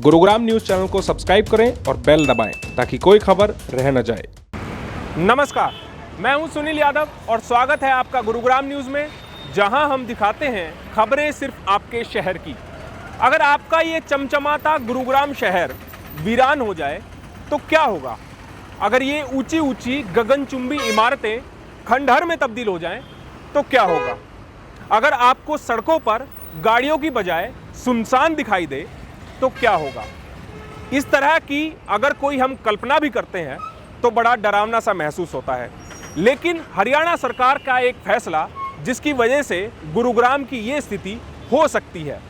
Gurugram news channel को subscribe करें और बेल दबाएं ताकि कोई खबर रह न जाए। नमस्कार, मैं हूं सुनील यादव और स्वागत है आपका गुरुग्राम न्यूज में, जहां हम दिखाते हैं खबरें सिर्फ आपके शहर की। अगर आपका ये चमचमाता गुरुग्राम शहर वीरान हो जाए तो क्या होगा? अगर ये ऊंची ऊंची गगनचुंबी इमारतें खंडहर में तब्दील हो जाएं तो क्या होगा? अगर आपको सड़कों पर गाड़ियों की बजाय सुनसान दिखाई दे तो क्या होगा? इस तरह की अगर कोई हम कल्पना भी करते हैं तो बड़ा डरावना सा महसूस होता है। लेकिन हरियाणा सरकार का एक फैसला जिसकी वजह से गुरुग्राम की ये स्थिति हो सकती है,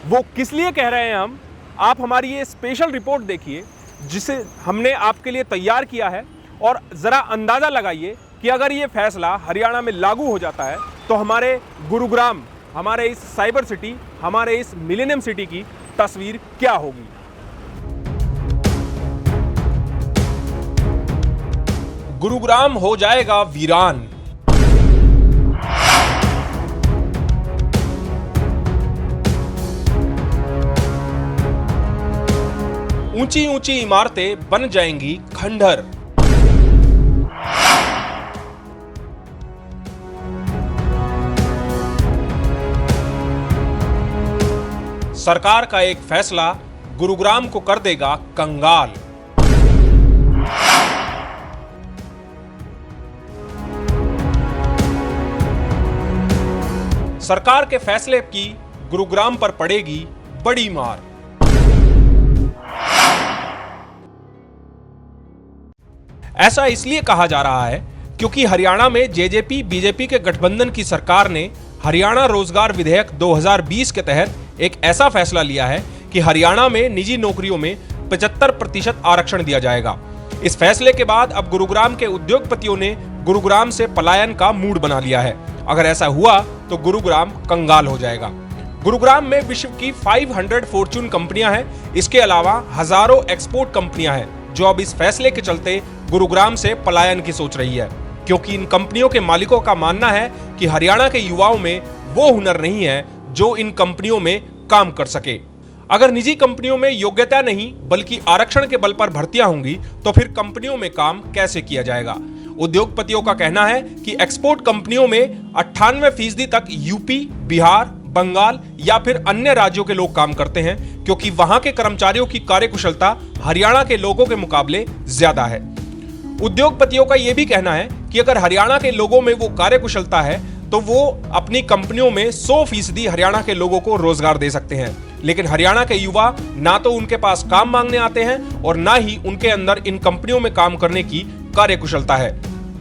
वो किस लिए कह रहे हैं हम, आप हमारी ये स्पेशल रिपोर्ट देखिए जिसे हमने आपके लिए तैयार किया है और ज़रा अंदाज़ा लगाइए कि अगर ये फैसला हरियाणा में लागू हो जाता है तो हमारे गुरुग्राम, हमारे इस साइबर सिटी, हमारे इस मिलेनियम सिटी की तस्वीर क्या होगी। गुरुग्राम हो जाएगा वीरान। ऊंची ऊंची इमारतें बन जाएंगी खंडहर। सरकार का एक फैसला गुरुग्राम को कर देगा कंगाल। सरकार के फैसले की गुरुग्राम पर पड़ेगी बड़ी मार। ऐसा इसलिए कहा जा रहा है क्योंकि हरियाणा में जेजेपी बीजेपी के गठबंधन की सरकार ने हरियाणा रोजगार विधेयक 2020 के तहत एक ऐसा फैसला लिया है कि हरियाणा में निजी नौकरियों में 75% आरक्षण दिया जाएगा। इस फैसले के बाद अब गुरुग्राम के उद्योगपतियों ने गुरुग्राम से पलायन का मूड बना लिया है। अगर ऐसा हुआ तो गुरुग्राम कंगाल हो जाएगा। गुरुग्राम में विश्व की 500 फॉर्च्यून कंपनियां हैं। इसके अलावा हजारों एक्सपोर्ट कंपनियां हैं जो अब इस फैसले के चलते गुरुग्राम से पलायन की सोच रही है, क्योंकि इन कंपनियों के मालिकों का मानना है कि हरियाणा के युवाओं में वो हुनर नहीं है जो इन कंपनियों में काम कर सके। अगर निजी कंपनियों में योग्यता नहीं बल्कि आरक्षण के बल पर भर्तियां होंगी तो फिर कंपनियों में काम कैसे किया जाएगा? उद्योगपतियों का कहना है कि एक्सपोर्ट कंपनियों में 98% तक यूपी, बिहार, बंगाल या फिर अन्य राज्यों के लोग काम करते हैं, क्योंकि वहां के कर्मचारियों की कार्यकुशलता हरियाणा के लोगों के मुकाबले ज्यादा है। उद्योगपतियों का यह भी कहना है कि अगर हरियाणा के लोगों में वो कार्यकुशलता है तो वो अपनी कंपनियों में 100% हरियाणा के लोगों को रोजगार दे सकते हैं। लेकिन हरियाणा के युवा ना तो उनके पास काम मांगने आते हैं और ना ही उनके अंदर इन कंपनियों में काम करने की कार्यकुशलता है।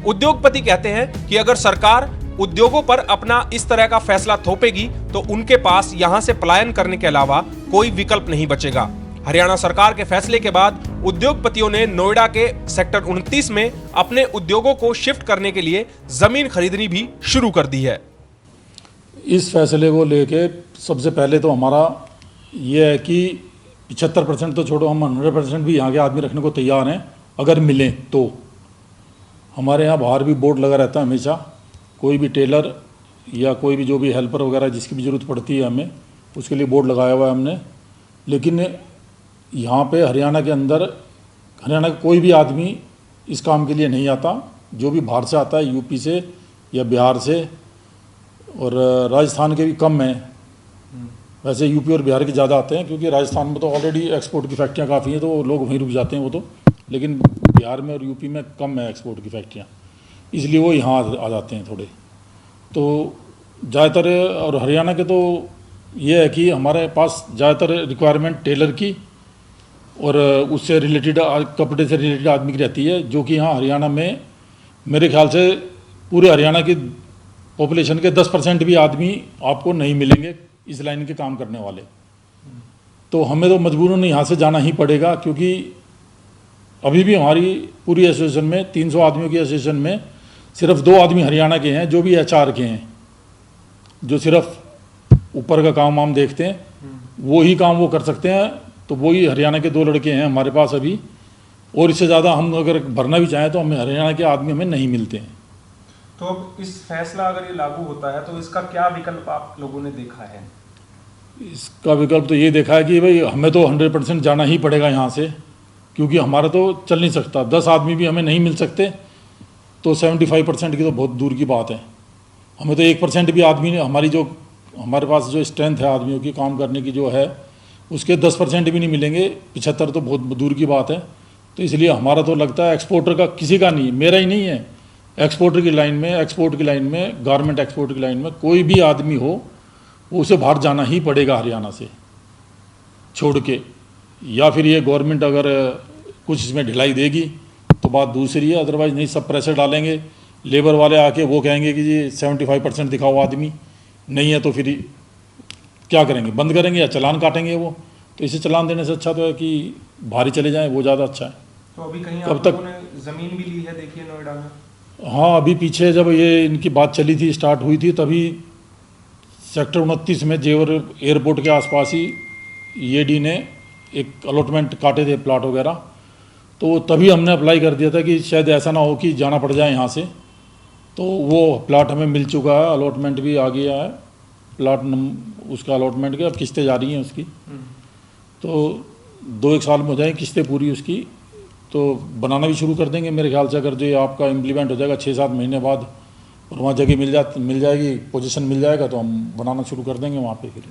उद्योगपति कहते हैं कि अगर सरकार उद्योगों पर अपना इस तरह का फैसला थोपेगी तो उनके पास यहां से पलायन करने के अलावा कोई विकल्प नहीं बचेगा। हरियाणा सरकार के फैसले के बाद उद्योगपतियों ने नोएडा के सेक्टर 29 में अपने उद्योगों को शिफ्ट करने के लिए जमीन खरीदनी भी शुरू कर दी है। इस फैसले को लेके सबसे पहले तो हमारा ये है कि 75% तो छोड़ो, हम 100% भी यहाँ के आदमी रखने को तैयार हैं अगर मिलें तो। हमारे यहाँ बाहर भी बोर्ड लगा रहता है हमेशा, कोई भी टेलर या कोई भी जो भी हेल्पर वगैरह जिसकी भी ज़रूरत पड़ती है हमें, उसके लिए बोर्ड लगाया हुआ है हमने। लेकिन यहाँ पे हरियाणा के अंदर हरियाणा का कोई भी आदमी इस काम के लिए नहीं आता। जो भी बाहर से आता है, यूपी से या बिहार से, और राजस्थान के भी कम हैं। वैसे यूपी और बिहार के ज़्यादा आते हैं क्योंकि राजस्थान में तो ऑलरेडी एक्सपोर्ट की फैक्ट्रियाँ काफ़ी हैं तो लोग वहीं रुक जाते हैं वो तो। लेकिन बिहार में और यूपी में कम है एक्सपोर्ट की फैक्ट्रियाँ, इसलिए वो यहाँ आ जाते हैं थोड़े। तो ज़्यादातर और हरियाणा के तो ये है कि हमारे पास ज़्यादातर रिक्वायरमेंट टेलर की और उससे रिलेटेड कपड़े से रिलेटेड आदमी की रहती है, जो कि यहाँ हरियाणा में मेरे ख्याल से पूरे हरियाणा की पॉपुलेशन के 10% भी आदमी आपको नहीं मिलेंगे इस लाइन के काम करने वाले। तो हमें तो मजबूरन यहाँ से जाना ही पड़ेगा, क्योंकि अभी भी हमारी पूरी एसोसिएशन में 300 आदमियों की एसोसिएशन में सिर्फ 2 आदमी हरियाणा के हैं जो भी HR के हैं, जो सिर्फ ऊपर का काम वाम देखते हैं, वो ही काम वो कर सकते हैं। तो वही हरियाणा के 2 लड़के हैं हमारे पास अभी, और इससे ज़्यादा हम अगर भरना भी चाहें तो हमें हरियाणा के आदमी हमें नहीं मिलते हैं। तो अब इस फैसला अगर ये लागू होता है तो इसका क्या विकल्प आप लोगों ने देखा है? इसका विकल्प तो ये देखा है कि भाई हमें तो 100% जाना ही पड़ेगा यहाँ से, क्योंकि हमारा तो चल नहीं सकता, 10 आदमी भी हमें नहीं मिल सकते, तो 75% की तो बहुत दूर की बात है। हमें तो 1% भी आदमी ने, हमारे पास जो स्ट्रेंथ है आदमियों की काम करने की जो है, उसके 10% भी नहीं मिलेंगे, 75 तो बहुत दूर की बात है। तो इसलिए हमारा तो लगता है एक्सपोर्टर का किसी का नहीं, मेरा ही नहीं है, एक्सपोर्टर की लाइन में, एक्सपोर्ट की लाइन में, गारमेंट एक्सपोर्ट की लाइन में कोई भी आदमी हो, वो उसे बाहर जाना ही पड़ेगा हरियाणा से छोड़ के। या फिर ये गवर्नमेंट अगर कुछ इसमें ढिलाई देगी तो बात दूसरी है, अदरवाइज नहीं, सब प्रेशर डालेंगे। लेबर वाले आके वो कहेंगे कि जी 75% दिखाओ आदमी, नहीं है तो फिर क्या करेंगे, बंद करेंगे या चालान काटेंगे वो। तो इसे चालान देने से अच्छा तो है कि बाहर ही चले जाएं, वो ज़्यादा अच्छा है। तो अभी कहीं कब आप तक? लोगों ने जमीन भी ली है, देखिए नोएडा में। हाँ, अभी पीछे जब ये इनकी बात चली थी, स्टार्ट हुई थी, तभी सेक्टर 29 में जेवर एयरपोर्ट के आसपास ही ईएडी ने एक अलॉटमेंट काटे थे प्लाट वगैरह, तो तभी हमने अप्लाई कर दिया था कि शायद ऐसा ना हो कि जाना पड़ जाए यहाँ से। तो वो प्लाट हमें मिल चुका है, अलॉटमेंट भी आ गया है, उसका अलॉटमेंट की अब किस्तें जा रही हैं उसकी। तो 2-1 साल में हो जाएगी किस्तें पूरी उसकी, तो बनाना भी शुरू कर देंगे मेरे ख्याल से। अगर जो ये आपका इम्प्लीमेंट हो जाएगा 6-7 महीने बाद और वहाँ जगह मिल जाएगी, पोजीशन मिल जाएगा, तो हम बनाना शुरू कर देंगे वहाँ पे फिर।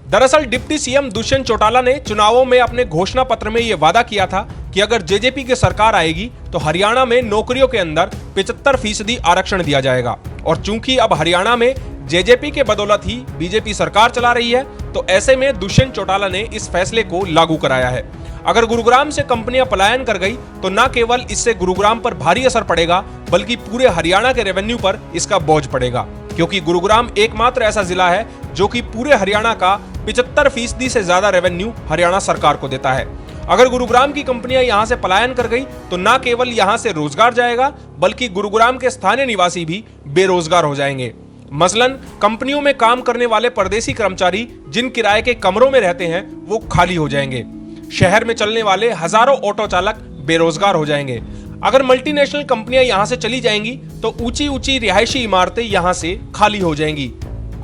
दरअसल डिप्टी सीएम दुष्यंत चौटाला ने चुनावों में अपने घोषणा पत्र में यह वादा किया था कि अगर जेजेपी की सरकार आएगी तो हरियाणा में नौकरियों के अंदर 75% आरक्षण दिया जाएगा। और चूंकि अब हरियाणा में जेजेपी के बदौलत ही बीजेपी सरकार चला रही है, तो ऐसे में दुष्यंत चौटाला ने इस फैसले को लागू कराया है। अगर गुरुग्राम से कंपनियां पलायन कर गई तो न केवल इससे गुरुग्राम पर भारी असर पड़ेगा, बल्कि पूरे हरियाणा के रेवेन्यू पर इसका बोझ पड़ेगा, क्योंकि गुरुग्राम एकमात्र ऐसा जिला है जो कि पूरे हरियाणा का 75% से ज्यादा रेवेन्यू हरियाणा सरकार को देता है। अगर गुरुग्राम की कंपनियां यहां से पलायन कर गई तो न केवल यहां से रोजगार जाएगा, बल्कि गुरुग्राम के स्थानीय निवासी भी बेरोजगार हो जाएंगे। मसलन कंपनियों में काम करने वाले परदेसी कर्मचारी जिन किराए के कमरों में रहते हैं वो खाली हो जाएंगे। शहर में चलने वाले हजारों ऑटो चालक बेरोजगार हो जाएंगे। अगर मल्टीनेशनल कंपनियां यहां से चली जाएंगी तो ऊंची ऊंची रिहायशी इमारतें यहां से खाली हो जाएंगी।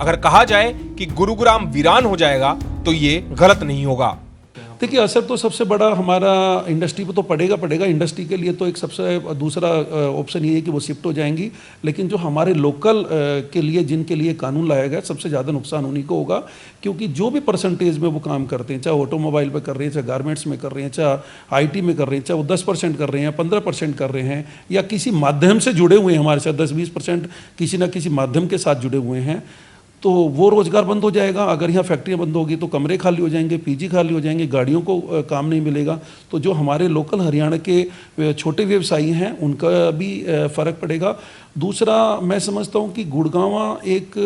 अगर कहा जाए कि गुरुग्राम वीरान हो जाएगा तो ये गलत नहीं होगा। देखिए, असर तो सबसे बड़ा हमारा इंडस्ट्री पे तो पड़ेगा। इंडस्ट्री के लिए तो एक सबसे दूसरा ऑप्शन ये है कि वो शिफ्ट हो जाएंगी, लेकिन जो हमारे लोकल के लिए, जिनके लिए कानून लाया गया, सबसे ज़्यादा नुकसान उन्हीं को होगा, क्योंकि जो भी परसेंटेज में वो काम करते हैं, चाहे ऑटोमोबाइल पे कर रहे हैं, चाहे गारमेंट्स में कर रहे हैं, चाहे आईटी में कर रहे हैं, चाहे वो 10% कर रहे हैं, 15% कर रहे हैं, या किसी माध्यम से जुड़े हुए हैं हमारे साथ, 10-20% किसी ना किसी माध्यम के साथ जुड़े हुए हैं, तो वो रोज़गार बंद हो जाएगा। अगर यहाँ फैक्ट्रियाँ बंद होगी तो कमरे खाली हो जाएंगे, पीजी खाली हो जाएंगे, गाड़ियों को काम नहीं मिलेगा। तो जो हमारे लोकल हरियाणा के छोटे व्यवसायी हैं उनका भी फ़र्क पड़ेगा। दूसरा, मैं समझता हूँ कि गुड़गांव एक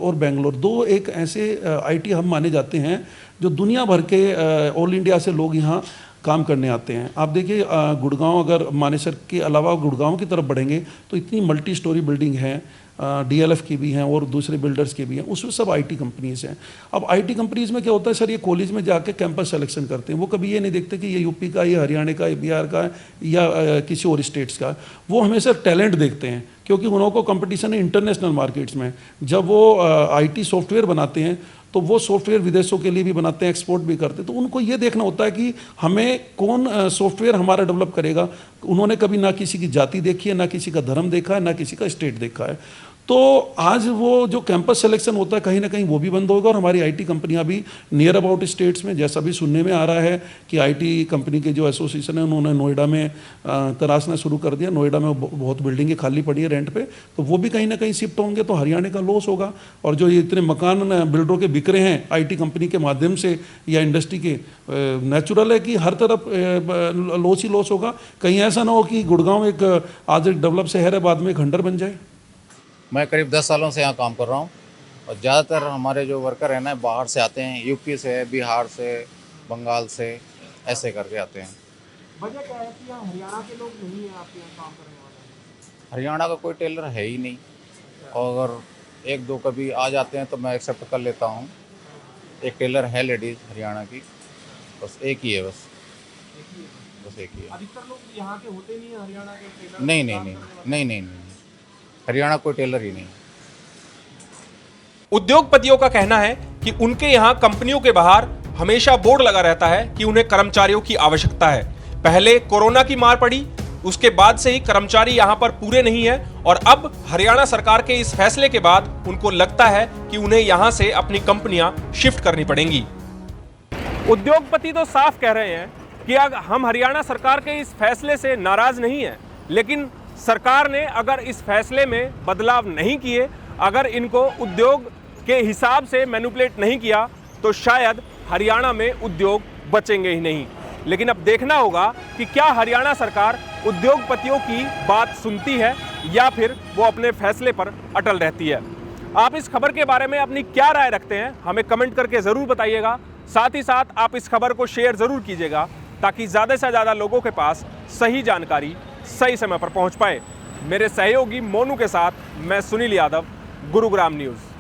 और बेंगलोर, दो एक ऐसे आईटी हब माने जाते हैं जो दुनिया भर के ऑल इंडिया से लोग यहाँ काम करने आते हैं। आप देखिए, गुड़गांव अगर मानेसर के अलावा गुड़गांव की तरफ बढ़ेंगे तो इतनी मल्टी स्टोरी बिल्डिंग है, डीएलएफ की भी हैं और दूसरे बिल्डर्स के भी हैं, उसमें सब आईटी कंपनीज़ हैं। अब आईटी कंपनीज़ में क्या होता है सर, ये कॉलेज में जाके कैंपस सिलेक्शन करते हैं, वो कभी ये नहीं देखते कि ये यूपी का, ये हरियाणा का, ये बिहार का या किसी और स्टेट्स का। वो हमेशा टैलेंट देखते हैं, क्योंकि उन लोगों को कंपटीशन है इंटरनेशनल मार्केट्स में। जब वो आईटी सॉफ्टवेयर बनाते हैं तो वो सॉफ्टवेयर विदेशों के लिए भी बनाते हैं, एक्सपोर्ट भी करते हैं। तो उनको ये देखना होता है कि हमें कौन सॉफ्टवेयर हमारा डेवलप करेगा। उन्होंने कभी ना किसी की जाति देखी है, ना किसी का धर्म देखा है, ना किसी का स्टेट देखा है। तो आज वो जो कैंपस सिलेक्शन होता है कहीं ना कहीं वो भी बंद होगा, और हमारी आईटी कंपनियां भी नियर अबाउट स्टेट्स में, जैसा भी सुनने में आ रहा है कि आईटी कंपनी के जो एसोसिएशन है उन्होंने नोएडा में तराशना शुरू कर दिया। नोएडा में बहुत बिल्डिंगें खाली पड़ी है रेंट पे, तो वो भी कहीं ना कहीं शिफ्ट होंगे, तो हरियाणा का लॉस होगा। और जो ये इतने मकान बिल्डरों के बिक रहे हैं आईटी कंपनी के माध्यम से या इंडस्ट्री के, नेचुरल है कि हर तरफ लॉस ही लॉस होगा। कहीं ऐसा ना हो कि गुड़गांव एक आज एक डेवलप शहर है, बाद में एक खंडर बन जाए। मैं करीब 10 सालों से यहाँ काम कर रहा हूँ, और ज़्यादातर हमारे जो वर्कर हैं ना बाहर से आते हैं, यूपी से, बिहार से, बंगाल से, ऐसे करके आते हैं। वजह क्या है कि यहाँ हरियाणा के लोग नहीं है आपके यहाँ काम करने वाले? हरियाणा का कोई टेलर है ही नहीं, और अगर एक दो कभी आ जाते हैं तो मैं एक्सेप्ट कर लेता हूँ। एक टेलर है लेडीज़ हरियाणा की, बस एक ही है, बस एक ही है। अधिकतर लोग यहाँ के होते नहीं है हरियाणा के टेलर? नहीं, हरियाणा कोई टेलर ही नहीं। उद्योगपतियों का कहना है कि उनके यहां कंपनियों के बाहर हमेशा बोर्ड लगा रहता है कि उन्हें कर्मचारियों की आवश्यकता है। पहले कोरोना की मार पड़ी, उसके बाद से ही कर्मचारी यहां पर पूरे नहीं है और अब हरियाणा सरकार के इस फैसले के बाद उनको लगता है कि उन्हें यहां से अपनी कंपनियां शिफ्ट करनी पड़ेंगी। उद्योगपति तो साफ कह रहे हैं कि अगर हम हरियाणा सरकार के इस फैसले से नाराज नहीं है, लेकिन सरकार ने अगर इस फैसले में बदलाव नहीं किए, अगर इनको उद्योग के हिसाब से मैनिपुलेट नहीं किया, तो शायद हरियाणा में उद्योग बचेंगे ही नहीं। लेकिन अब देखना होगा कि क्या हरियाणा सरकार उद्योगपतियों की बात सुनती है या फिर वो अपने फैसले पर अटल रहती है। आप इस खबर के बारे में अपनी क्या राय रखते हैं, हमें कमेंट करके ज़रूर बताइएगा। साथ ही साथ आप इस खबर को शेयर ज़रूर कीजिएगा ताकि ज़्यादा से ज़्यादा लोगों के पास सही जानकारी सही समय पर पहुंच पाए। मेरे सहयोगी मोनू के साथ मैं सुनील यादव, गुरुग्राम न्यूज़।